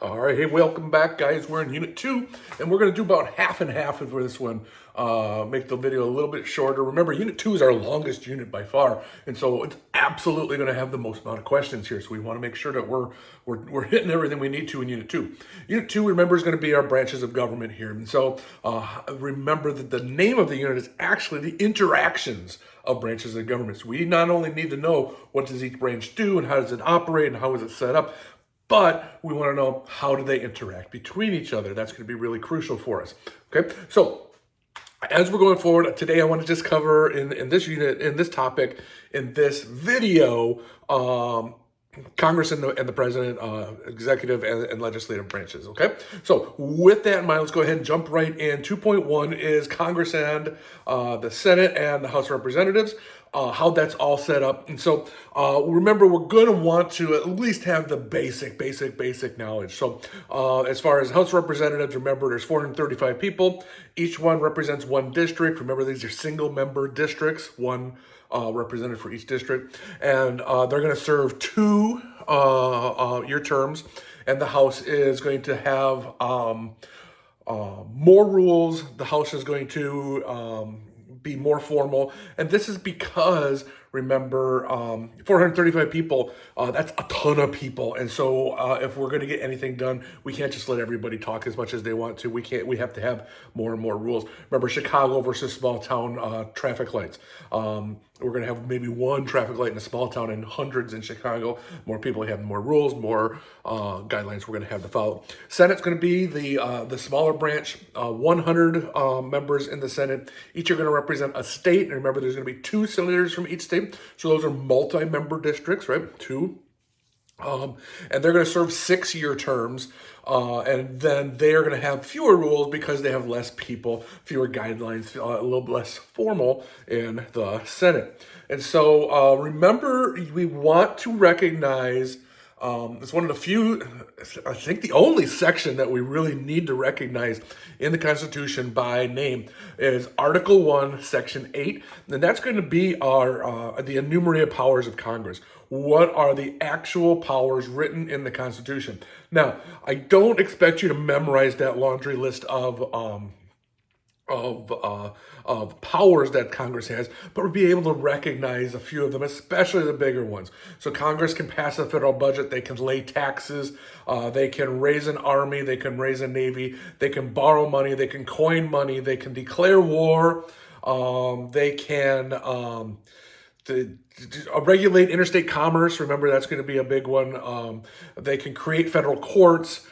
All right, hey, welcome back, guys. We're in Unit 2, and we're going to do about half and half for this one. Make the video a little bit shorter. Remember, Unit 2 is our longest unit by far, and so it's absolutely going to have the most amount of questions here. So we want to make sure that we're hitting everything we need to in Unit 2. Unit 2, remember, is going to be our branches of government here. And so remember that the name of the unit is actually the interactions of branches of government. So we not only need to know what does each branch do and how does it operate and how is it set up, but we want to know how do they interact between each other. That's going to be really crucial for us. Okay, so as we're going forward, today I want to just cover in this unit, in this topic, in this video, Congress and the President, executive and legislative branches, okay? So with that in mind, let's go ahead and jump right in. 2.1 is Congress and the Senate and the House of Representatives, how that's all set up. And so remember, we're going to want to at least have the basic knowledge. So as far as House of Representatives, remember there's 435 people. Each one represents one district. Remember, these are single member districts, one represented for each district, and they're going to serve 2 year terms, and the House is going to have more rules. The House is going to be more formal, and this is because, remember, 435 people, that's a ton of people, and so if we're going to get anything done, we can't just let everybody talk as much as they want to. We have to have more and more rules. Remember, Chicago versus small town traffic lights. We're going to have maybe 1 traffic light in a small town and hundreds in Chicago. More people have more rules, more guidelines we're going to have to follow. Senate's going to be the smaller branch, 100 members in the Senate. Each are going to represent a state. And remember, there's going to be 2 senators from each state. So those are multi-member districts, right? 2. And they're going to serve 6-year terms, and then they are going to have fewer rules because they have less people, fewer guidelines, a little less formal in the Senate. And so remember, we want to recognize, it's one of the few, I think the only section that we really need to recognize in the Constitution by name is Article 1, Section 8, and that's going to be our the enumerated powers of Congress. What are the actual powers written in the Constitution? Now, I don't expect you to memorize that laundry list of powers that Congress has, but we'll be able to recognize a few of them, especially the bigger ones. So Congress can pass a federal budget, they can lay taxes, they can raise an army, they can raise a navy, they can borrow money, they can coin money, they can declare war, they can regulate interstate commerce. Remember, that's going to be a big one. They can create federal courts.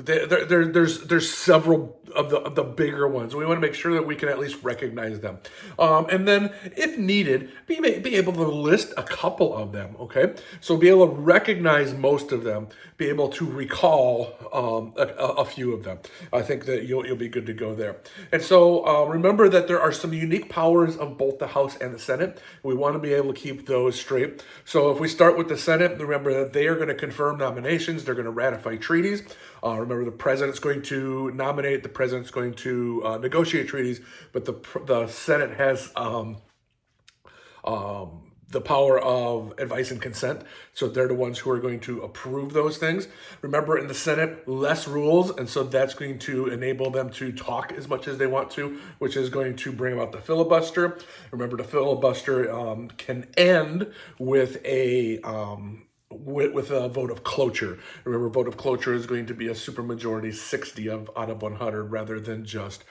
There's several of the bigger ones. We want to make sure that we can at least recognize them. And then, if needed, be able to list a couple of them, okay? So be able to recognize most of them, be able to recall a few of them. I think that you'll be good to go there. And so remember that there are some unique powers of both the House and the Senate. We want to be able to keep those straight. So if we start with the Senate, remember that they are going to confirm nominations. They're going to ratify treaties. Remember, the president's going to nominate, the president's going to negotiate treaties, but the Senate has the power of advice and consent. So they're the ones who are going to approve those things. Remember, in the Senate, less rules, and so that's going to enable them to talk as much as they want to, which is going to bring about the filibuster. Remember, the filibuster can end with a vote of cloture. Remember, vote of cloture is going to be a supermajority, 60 out of 100, rather than just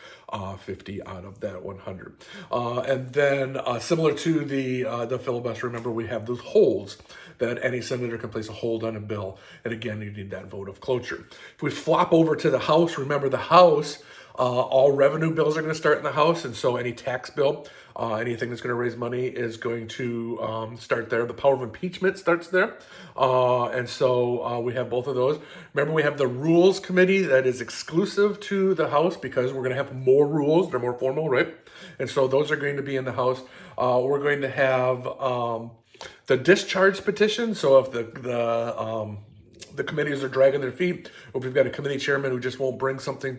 50 out of that 100. And then, similar to the filibuster, remember, we have those holds that any senator can place a hold on a bill. And again, you need that vote of cloture. If we flop over to the House, remember the House, all revenue bills are going to start in the House, and so any tax bill, anything that's going to raise money is going to start there. The power of impeachment starts there, and so we have both of those. Remember, we have the Rules Committee that is exclusive to the House because we're going to have more rules. They're more formal, right? And so those are going to be in the House. We're going to have the discharge petition. So if the committees are dragging their feet, or if we've got a committee chairman who just won't bring something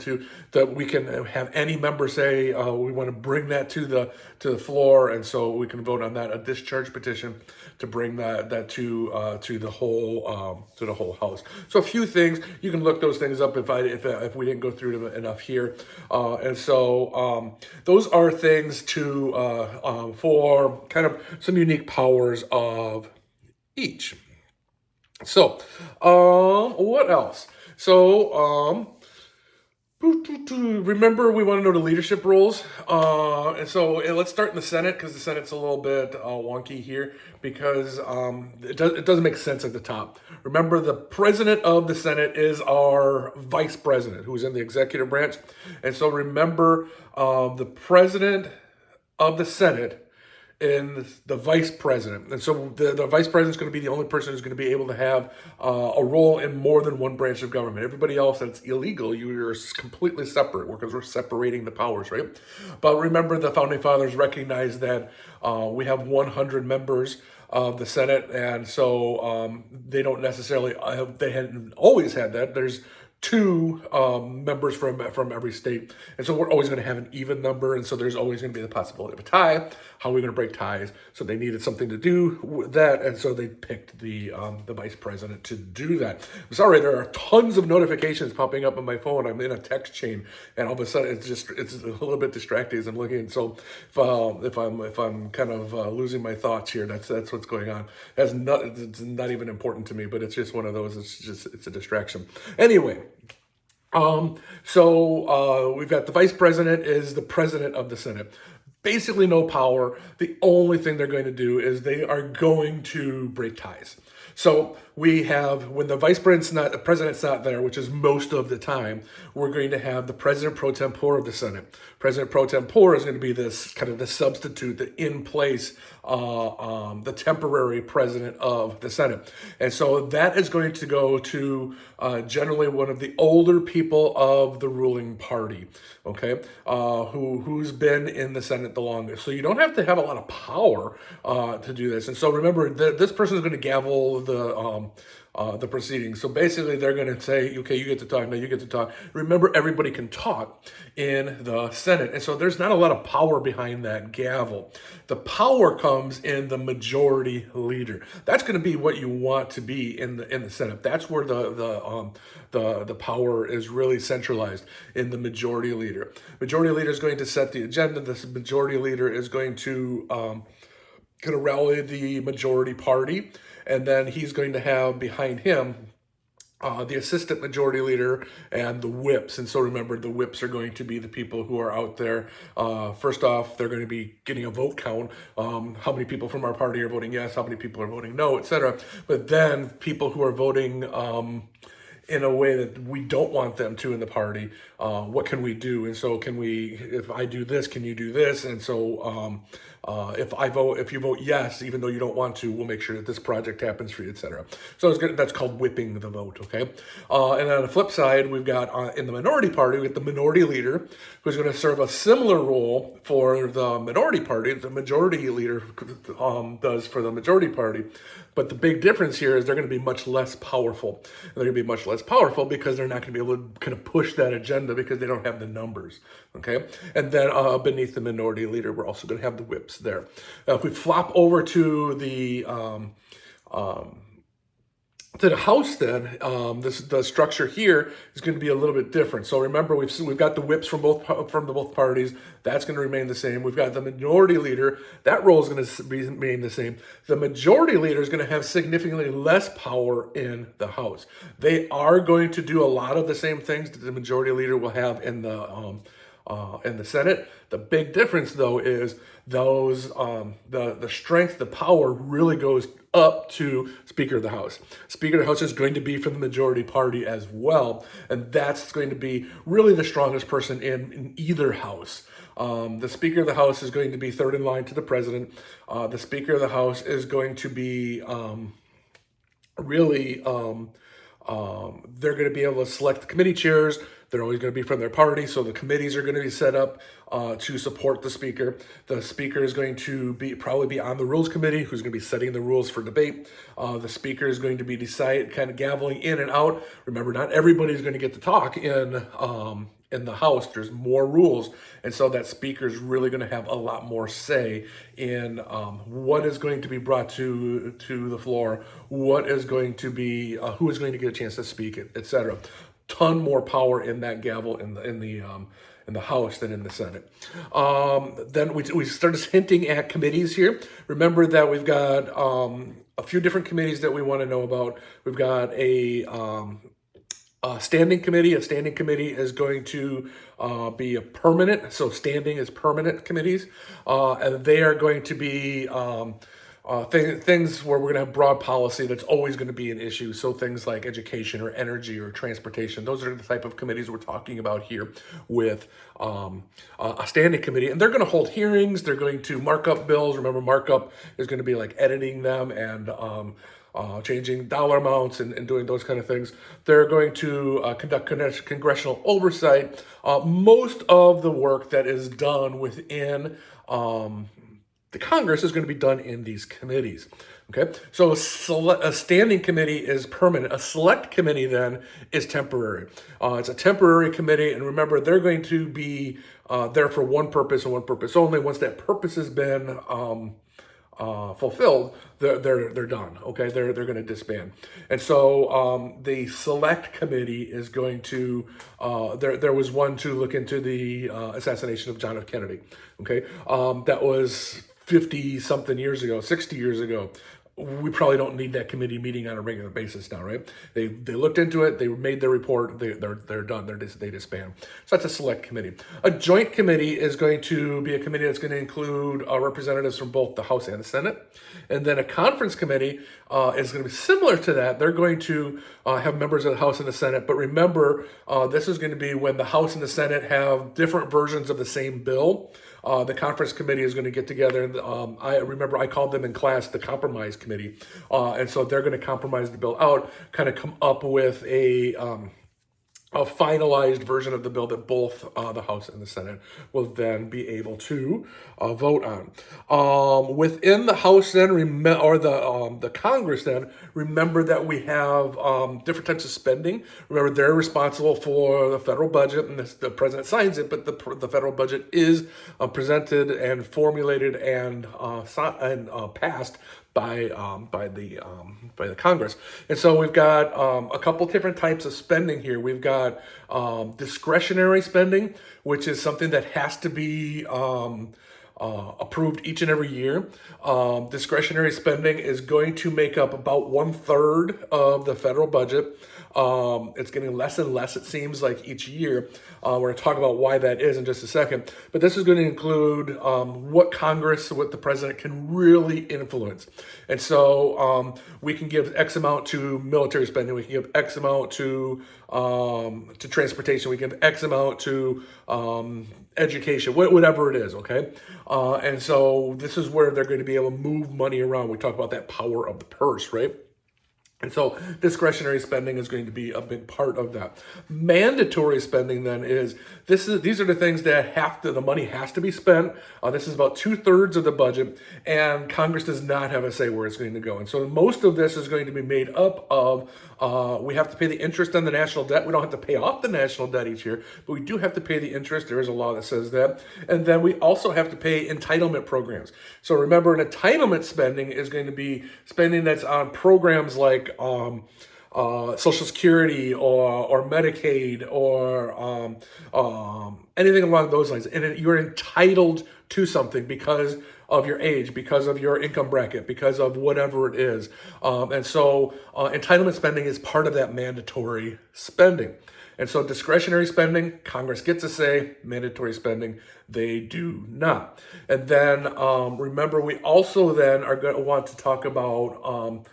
that we can have any member say, we want to bring that to the floor, and so we can vote on that, a discharge petition to bring that to the whole House. So a few things, you can look those things up if we didn't go through them enough here. And so those are things for kind of some unique powers of each. So, what else? So, remember, we want to know the leadership roles. And so let's start in the Senate, because the Senate's a little bit wonky here, because it doesn't make sense at the top. Remember, the president of the Senate is our vice president, who is in the executive branch. And so remember, the president of the Senate and the vice president. And so the vice president is going to be the only person who's going to be able to have a role in more than one branch of government. Everybody else, that's illegal. You're completely separate, because we're separating the powers, right? But remember, the Founding Fathers recognized that we have 100 members of the Senate, and so they don't necessarily, they hadn't always had that. There's two members from every state, and so we're always going to have an even number, and so there's always going to be the possibility of a tie. How are we going to break ties? So they needed something to do with that, and so they picked the vice president to do that. I'm sorry, there are tons of notifications popping up on my phone. I'm in a text chain, and all of a sudden it's a little bit distracting as I'm looking. So if I'm kind of losing my thoughts here, that's what's going on. It's not even important to me, but it's just one of those. It's a distraction. Anyway. So we've got the vice president is the president of the Senate. Basically no power. The only thing they're going to do is they are going to break ties. So we have, when the president's not there, which is most of the time, we're going to have the president pro tempore of the Senate. President pro tempore is going to be this kind of the substitute, the in place, the temporary president of the Senate. And so that is going to go to generally one of the older people of the ruling party, okay, who's been in the Senate the longest. So you don't have to have a lot of power to do this. And so remember, this person is going to gavel the proceedings. So basically they're going to say, okay, you get to talk, now you get to talk. Remember, everybody can talk in the Senate. And so there's not a lot of power behind that gavel. The power comes in the majority leader. That's going to be what you want to be in the Senate. That's where the power is really centralized, in the majority leader. Majority leader is going to set the agenda. This majority leader is going to rally the majority party, and then he's going to have behind him the assistant majority leader and the whips. And so remember, the whips are going to be the people who are out there. First off, they're going to be getting a vote count. How many people from our party are voting yes, how many people are voting no, etc. But then people who are voting in a way that we don't want them to in the party, what can we do? And so if I do this, can you do this? And so if you vote yes, even though you don't want to, we'll make sure that this project happens for you, etc. So that's called whipping the vote, okay? And on the flip side, we've got in the minority party, we get the minority leader, who's going to serve a similar role for the minority party. The majority leader does for the majority party. But the big difference here is they're going to be much less powerful. And they're going to be much less powerful because they're not going to be able to kind of push that agenda because they don't have the numbers, okay? And then beneath the minority leader, we're also going to have the whips there. Now, if we flop over to the House, then the structure here is going to be a little bit different. So remember, we've got the whips from both parties. That's going to remain the same. We've got the minority leader. That role is going to remain the same. The majority leader is going to have significantly less power in the House. They are going to do a lot of the same things that the majority leader will have in the Senate. The big difference, though, is the strength, the power really goes up to Speaker of the House. Speaker of the House is going to be from the majority party as well, and that's going to be really the strongest person in either house. The Speaker of the House is going to be third in line to the president. The Speaker of the House is going to be They're going to be able to select the committee chairs. They're always going to be from their party, so the committees are going to be set up to support the speaker. The speaker is going to probably be on the rules committee, who's going to be setting the rules for debate. The speaker is going to be kind of gaveling in and out. Remember, not everybody's going to get to talk in the House. There's more rules, and so that speaker is really going to have a lot more say in what is going to be brought to the floor, what is going to be, who is going to get a chance to speak, etc. Ton more power in that gavel in the House than in the Senate. Then we started hinting at committees here. Remember that we've got a few different committees that we want to know about. We've got a standing committee. A standing committee is going to be a permanent, so standing is permanent committees, and they are going to be things where we're going to have broad policy that's always going to be an issue. So things like education or energy or transportation, those are the type of committees we're talking about here with a standing committee. And they're going to hold hearings. They're going to mark up bills. Remember, markup is going to be like editing them and changing dollar amounts and doing those kind of things. They're going to conduct congressional oversight. Most of the work that is done within the Congress is going to be done in these committees. Okay, so a standing committee is permanent. A select committee then is temporary. It's a temporary committee, and remember, they're going to be there for one purpose and one purpose only. Once that purpose has been fulfilled, they're done. Okay, they're going to disband. And so the select committee is going to there was one to look into the assassination of John F. Kennedy. Okay, that was 50 something years ago, 60 years ago. We probably don't need that committee meeting on a regular basis now, right? They looked into it, they made their report, they're done, they disband. So that's a select committee. A joint committee is going to be a committee that's going to include representatives from both the House and the Senate. And then a conference committee is going to be similar to that. They're going to have members of the House and the Senate, but remember, this is going to be when the House and the Senate have different versions of the same bill. The conference committee is going to get together. And, I remember I called them in class the compromise committee. And so they're going to compromise the bill out, kind of come up with a finalized version of the bill that both the House and the Senate will then be able to vote on. Within the House then, or the Congress then, remember that we have different types of spending. Remember, they're responsible for the federal budget, and the president signs it, but the federal budget is presented and formulated and passed by the Congress. And so we've got a couple different types of spending here. We've got discretionary spending, which is something that has to be approved each and every year. Discretionary spending is going to make up about 1/3 of the federal budget. It's getting less and less, it seems like, each year. We're going to talk about why that is in just a second. But this is going to include what the president can really influence. And so we can give X amount to military spending. We can give X amount to transportation. We can give X amount to education, whatever it is, okay? And so this is where they're going to be able to move money around. We talk about that power of the purse, right? And so discretionary spending is going to be a big part of that. Mandatory spending then these are the things that the money has to be spent. This is about 2/3 of the budget, and Congress does not have a say where it's going to go. And so most of this is going to be made up of, we have to pay the interest on the national debt. We don't have to pay off the national debt each year, but we do have to pay the interest. There is a law that says that. And then we also have to pay entitlement programs. So remember, an entitlement spending is going to be spending that's on programs like Social Security or Medicaid or anything along those lines. And you're entitled to something because of your age, because of your income bracket, because of whatever it is. And so entitlement spending is part of that mandatory spending. And so discretionary spending, Congress gets a say. Mandatory spending, they do not. And then remember, we also then are going to want to talk about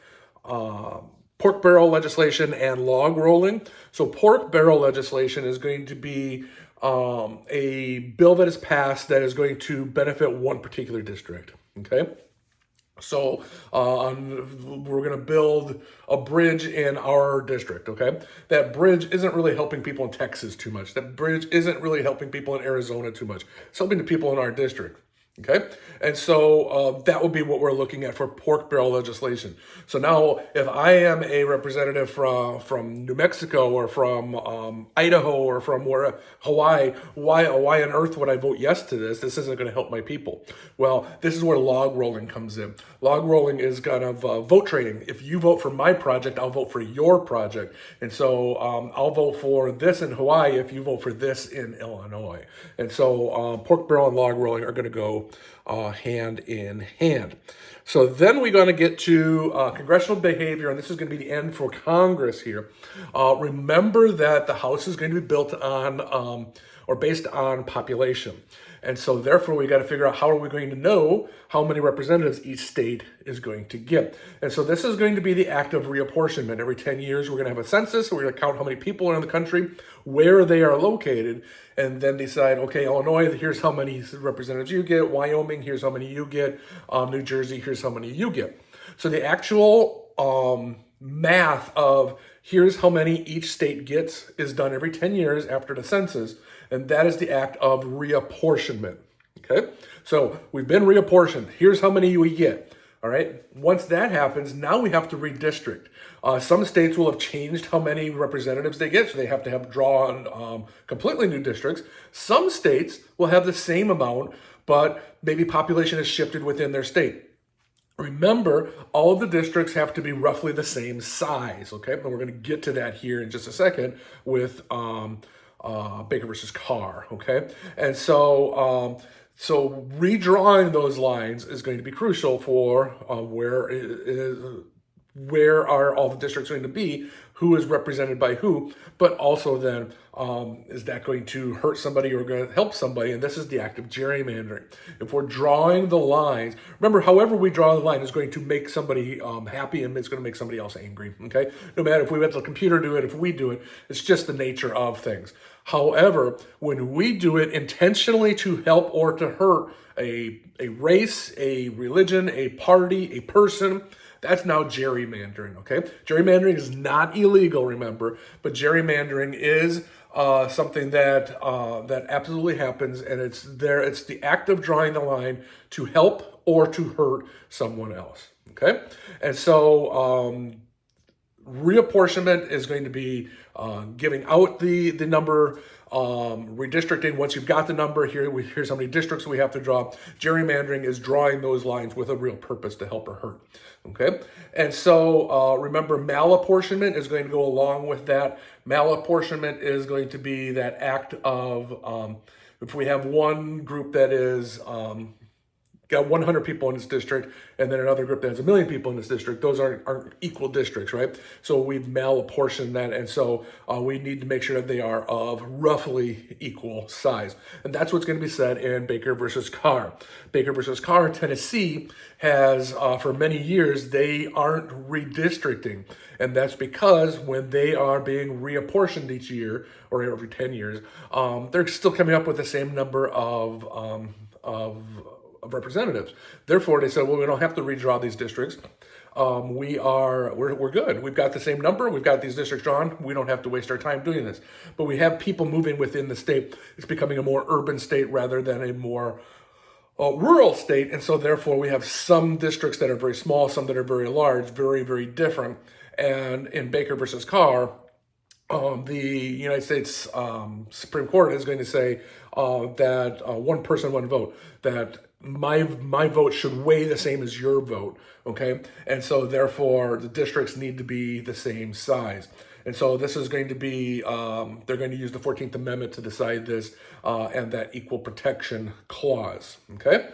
pork barrel legislation and log rolling. So pork barrel legislation is going to be a bill that is passed that is going to benefit one particular district, okay? So we're going to build a bridge in our district, okay? That bridge isn't really helping people in Texas too much. That bridge isn't really helping people in Arizona too much. It's helping the people in our district. Okay, and so that would be what we're looking at for pork barrel legislation. So now, if I am a representative from New Mexico or from Idaho or from Hawaii, why on earth would I vote yes to this? This isn't going to help my people. Well, this is where log rolling comes in. Log rolling is kind of vote trading. If you vote for my project, I'll vote for your project, and so I'll vote for this in Hawaii if you vote for this in Illinois. And so pork barrel and log rolling are going to go hand in hand. So then we're going to get to congressional behavior, and this is going to be the end for Congress here. Remember that the House is going to be built on or based on population. And so therefore we got to figure out how are we going to know how many representatives each state is going to get. And so this is going to be the act of reapportionment. Every 10 years we're going to have a census. We're going to count how many people are in the country, where they are located, and then decide, okay, Illinois, here's how many representatives you get. Wyoming, here's how many you get. New Jersey, here's how many you get. So the actual math of here's how many each state gets is done every 10 years after the census, and that is the act of reapportionment. Okay, so we've been reapportioned. Here's how many we get. All right, once that happens, now we have to redistrict. Some states will have changed how many representatives they get, so they have to have drawn completely new districts. Some states will have the same amount, but maybe population has shifted within their state. Remember, all of the districts have to be roughly the same size, okay? And we're going to get to that here in just a second with Baker versus Carr, okay? And so redrawing those lines is going to be crucial for where are all the districts going to be, who is represented by who, but also then is that going to hurt somebody or going to help somebody? And this is the act of gerrymandering. If we're drawing the lines, remember, however we draw the line is going to make somebody happy and it's going to make somebody else angry, okay? No matter if we let the computer do it, if we do it, it's just the nature of things. However, when we do it intentionally to help or to hurt a race, a religion, a party, a person, that's now gerrymandering, okay? Gerrymandering is not illegal, remember, but gerrymandering is something that that absolutely happens, and it's the act of drawing the line to help or to hurt someone else, okay? And so reapportionment is going to be giving out the number, redistricting. Once you've got the number, here's how many districts we have to draw. Gerrymandering is drawing those lines with a real purpose to help or hurt. Okay, and so remember, malapportionment is going to go along with that. Malapportionment is going to be that act of if we have one group that is got 100 people in this district, and then another group that has 1 million people in this district, those aren't equal districts, right? So we've malapportioned that, and so we need to make sure that they are of roughly equal size. And that's what's going to be said in Baker versus Carr. Baker versus Carr, Tennessee, has, for many years, they aren't redistricting. And that's because when they are being reapportioned each year, or every 10 years, they're still coming up with the same number of representatives. Therefore, they said, well, we don't have to redraw these districts. We're good. We've got the same number. We've got these districts drawn. We don't have to waste our time doing this. But we have people moving within the state. It's becoming a more urban state rather than a more rural state. And so therefore, we have some districts that are very small, some that are very large, very, very different. And in Baker versus Carr, the United States Supreme Court is going to say that one person, one vote, that my vote should weigh the same as your vote, okay? And so therefore, the districts need to be the same size. And so this is going to be, they're going to use the 14th Amendment to decide this and that equal protection clause, okay?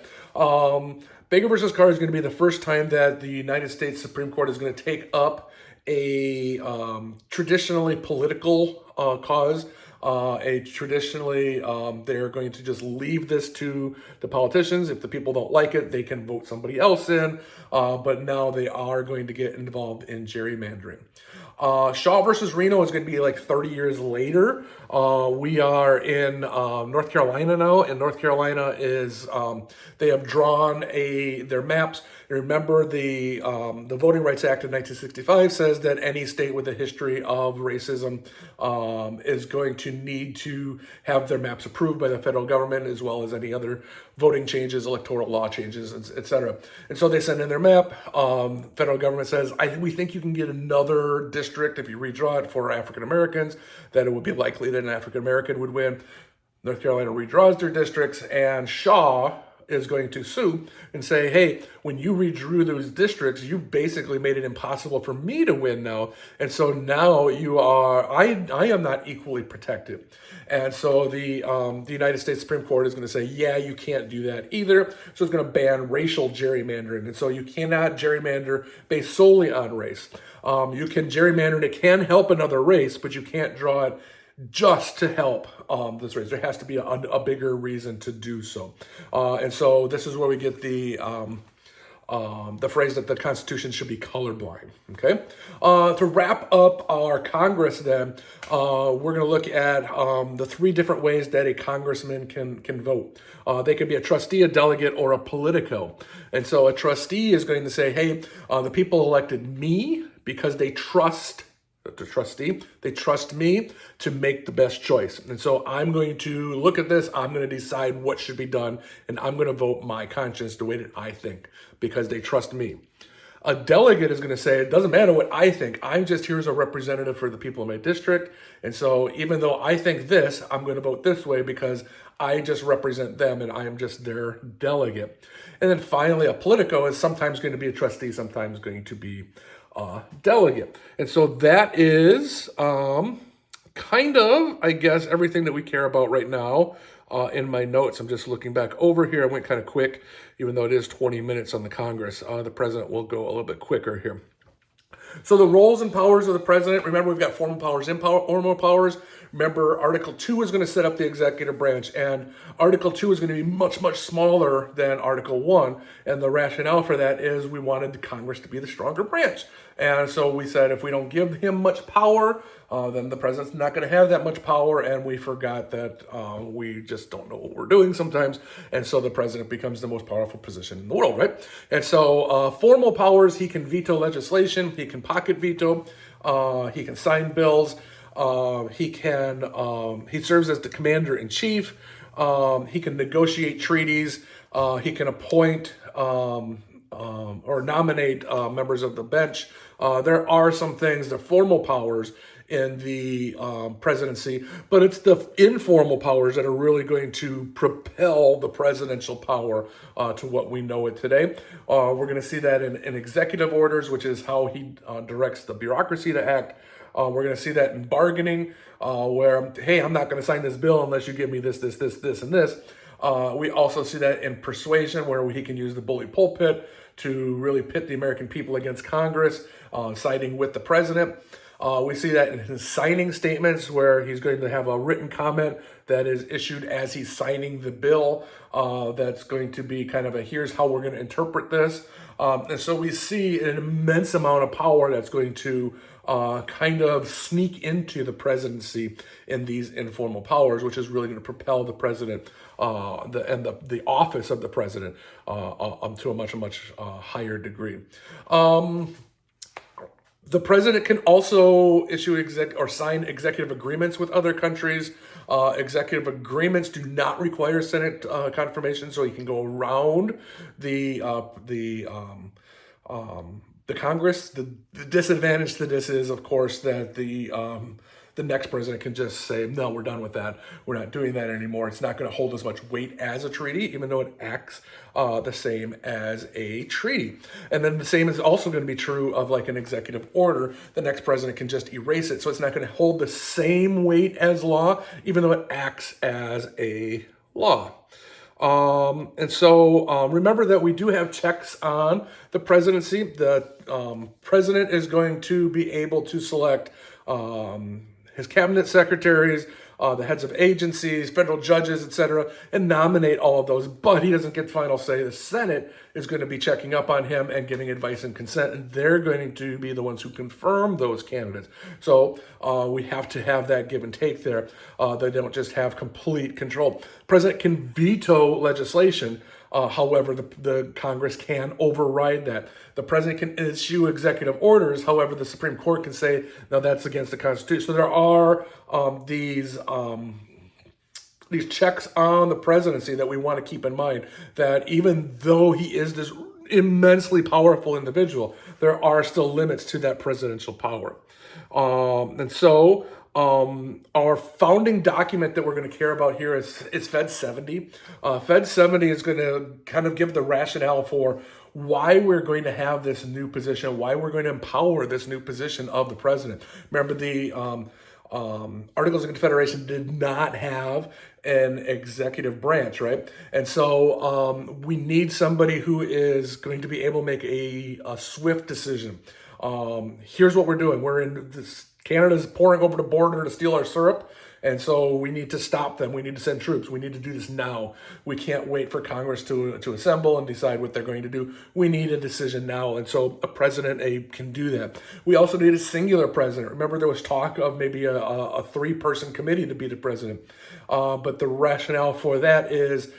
Baker versus Carr is going to be the first time that the United States Supreme Court is going to take up a traditionally political cause. Traditionally, they're going to just leave this to the politicians. If the people don't like it, they can vote somebody else in. But now they are going to get involved in gerrymandering. Shaw versus Reno is going to be like 30 years later. We are in North Carolina now, and North Carolina is they have drawn their maps. Remember, the Voting Rights Act of 1965 says that any state with a history of racism is going to need to have their maps approved by the federal government, as well as any other voting changes, electoral law changes, etc. And so they send in their map. Federal government says, we think you can get another district if you redraw it for African Americans, that it would be likely that an African American would win. North Carolina redraws their districts, and Shaw is going to sue and say, hey, when you redrew those districts, you basically made it impossible for me to win now. And so now I am not equally protected. And so the United States Supreme Court is going to say, yeah, you can't do that either. So it's going to ban racial gerrymandering. And so you cannot gerrymander based solely on race. You can gerrymander and it can help another race, but you can't draw it just to help this race. There has to be a bigger reason to do so. And so this is where we get the phrase that the Constitution should be colorblind, okay? To wrap up our Congress then, we're going to look at the three different ways that a congressman can vote. They can be a trustee, a delegate, or a politico. And so a trustee is going to say, hey, the people elected me because they trust the trustee. They trust me to make the best choice. And so I'm going to look at this. I'm going to decide what should be done. And I'm going to vote my conscience the way that I think because they trust me. A delegate is going to say, it doesn't matter what I think. I'm just here as a representative for the people in my district. And so even though I think this, I'm going to vote this way because I just represent them and I am just their delegate. And then finally, a politico is sometimes going to be a trustee, sometimes going to be delegate. And so that is kind of, I guess, everything that we care about right now in my notes. I'm just looking back over here. I went kind of quick, even though it is 20 minutes on the Congress. The president will go a little bit quicker here. So the roles and powers of the president, remember we've got formal powers, informal powers. Remember Article 2 is going to set up the executive branch, and Article 2 is going to be much, much smaller than Article 1. And the rationale for that is we wanted Congress to be the stronger branch. And so we said if we don't give him much power, then the president's not going to have that much power, and we forgot that we just don't know what we're doing sometimes, and so the president becomes the most powerful position in the world, right? And so formal powers, he can veto legislation, he can pocket veto, he can sign bills, he serves as the commander-in-chief, he can negotiate treaties, he can appoint or nominate members of the bench. There are some things, the formal powers in the presidency, but it's the informal powers that are really going to propel the presidential power to what we know it today. We're going to see that in executive orders, which is how he directs the bureaucracy to act. We're going to see that in bargaining, where, hey, I'm not going to sign this bill unless you give me this, this, this, this, and this. We also see that in persuasion, where he can use the bully pulpit to really pit the American people against Congress, siding with the president. We see that in his signing statements, where he's going to have a written comment that is issued as he's signing the bill. That's going to be kind of here's how we're going to interpret this. And so we see an immense amount of power that's going to kind of sneak into the presidency in these informal powers, which is really going to propel the president the office of the president to a much, much higher degree. The president can also issue or sign executive agreements with other countries. Executive agreements do not require Senate confirmation, so he can go around the Congress. The disadvantage to this is, of course, that the next president can just say, no, we're done with that. We're not doing that anymore. It's not going to hold as much weight as a treaty, even though it acts the same as a treaty. And then the same is also going to be true of like an executive order. The next president can just erase it. So it's not going to hold the same weight as law, even though it acts as a law. And so remember that we do have checks on the presidency. The president is going to be able to select his cabinet secretaries, the heads of agencies, federal judges, etc., and nominate all of those. But he doesn't get final say. The Senate is going to be checking up on him and giving advice and consent, and they're going to be the ones who confirm those candidates. So we have to have that give and take there. They don't just have complete control. The president can veto legislation. However, the Congress can override that. The president can issue executive orders. However, the Supreme Court can say, no, that's against the Constitution. So there are these checks on the presidency that we want to keep in mind, that even though he is this immensely powerful individual, there are still limits to that presidential power. Our founding document that we're going to care about here is Fed 70. Fed 70 is going to kind of give the rationale for why we're going to have this new position, why we're going to empower this new position of the president. Remember, the Articles of Confederation did not have an executive branch, right? And so we need somebody who is going to be able to make a swift decision. Here's what we're doing. We're in this. Canada's pouring over the border to steal our syrup, and so we need to stop them. We need to send troops. We need to do this now. We can't wait for Congress to assemble and decide what they're going to do. We need a decision now, and so a president can do that. We also need a singular president. Remember, there was talk of maybe a three-person committee to be the president, but the rationale for that is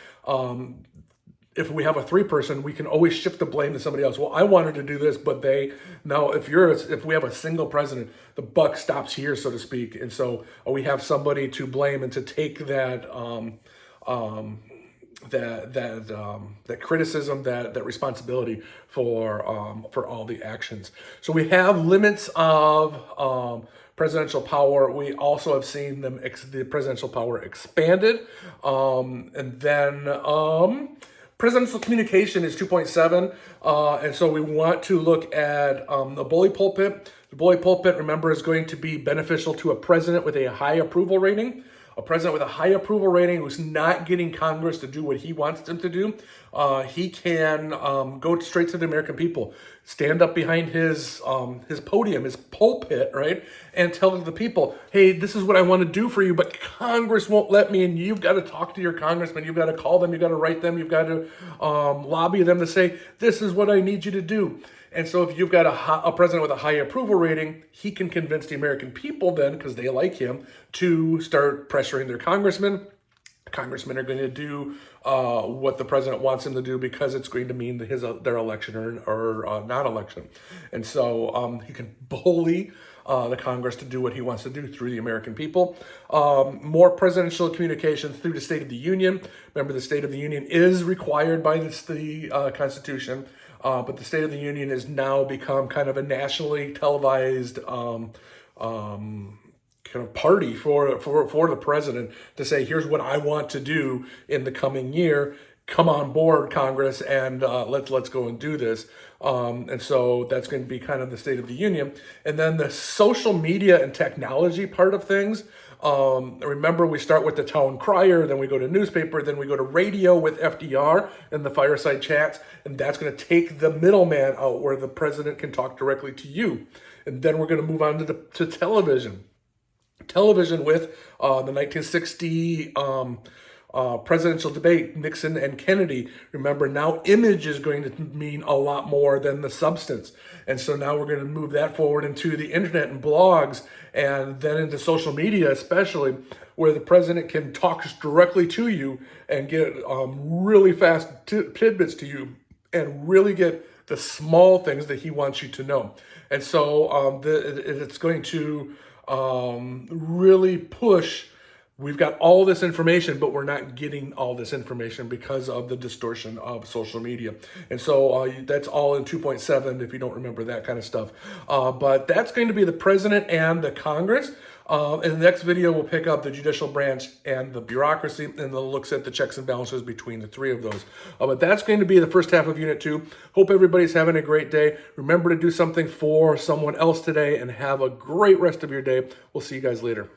if we have a three-person, we can always shift the blame to somebody else. Well, I wanted to do this, but now if we have a single president, the buck stops here, so to speak. And so we have somebody to blame and to take that criticism, that responsibility for all the actions. So we have limits of presidential power. We also have seen the presidential power expanded, and then presidential communication is 2.7, and so we want to look at the bully pulpit. The bully pulpit, remember, is going to be beneficial to a president with a high approval rating. A president with a high approval rating who's not getting Congress to do what he wants them to do, he can go straight to the American people, stand up behind his podium, his pulpit, right, and tell the people, hey, this is what I want to do for you, but Congress won't let me, and you've got to talk to your congressman, you've got to call them, you've got to write them, you've got to lobby them to say, this is what I need you to do. And so if you've got a president with a high approval rating, he can convince the American people then, because they like him, to start pressuring their congressmen. Congressmen are going to do what the president wants them to do because it's going to mean their election or non-election. And so he can bully the Congress to do what he wants to do through the American people. More presidential communications through the State of the Union. Remember, the State of the Union is required by the Constitution. But the State of the Union has now become kind of a nationally televised kind of party for the president to say, here's what I want to do in the coming year. Come on board, Congress, and let's go and do this. And so that's going to be kind of the State of the Union. And then the social media and technology part of things. Remember, we start with the town crier, then we go to newspaper, then we go to radio with FDR and the fireside chats, and that's going to take the middleman out where the president can talk directly to you. And then we're going to move on to television. Television with the 1960 presidential debate, Nixon and Kennedy. Remember, now image is going to mean a lot more than the substance. And so now we're going to move that forward into the internet and blogs, and then into social media especially, where the president can talk directly to you and get really fast tidbits to you and really get the small things that he wants you to know. And so it's going to really push. We've got all this information, but we're not getting all this information because of the distortion of social media. And so that's all in 2.7, if you don't remember that kind of stuff. But that's going to be the president and the Congress. In the next video, we'll pick up the judicial branch and the bureaucracy, and then looks at the checks and balances between the three of those. But that's going to be the first half of Unit 2. Hope everybody's having a great day. Remember to do something for someone else today, and have a great rest of your day. We'll see you guys later.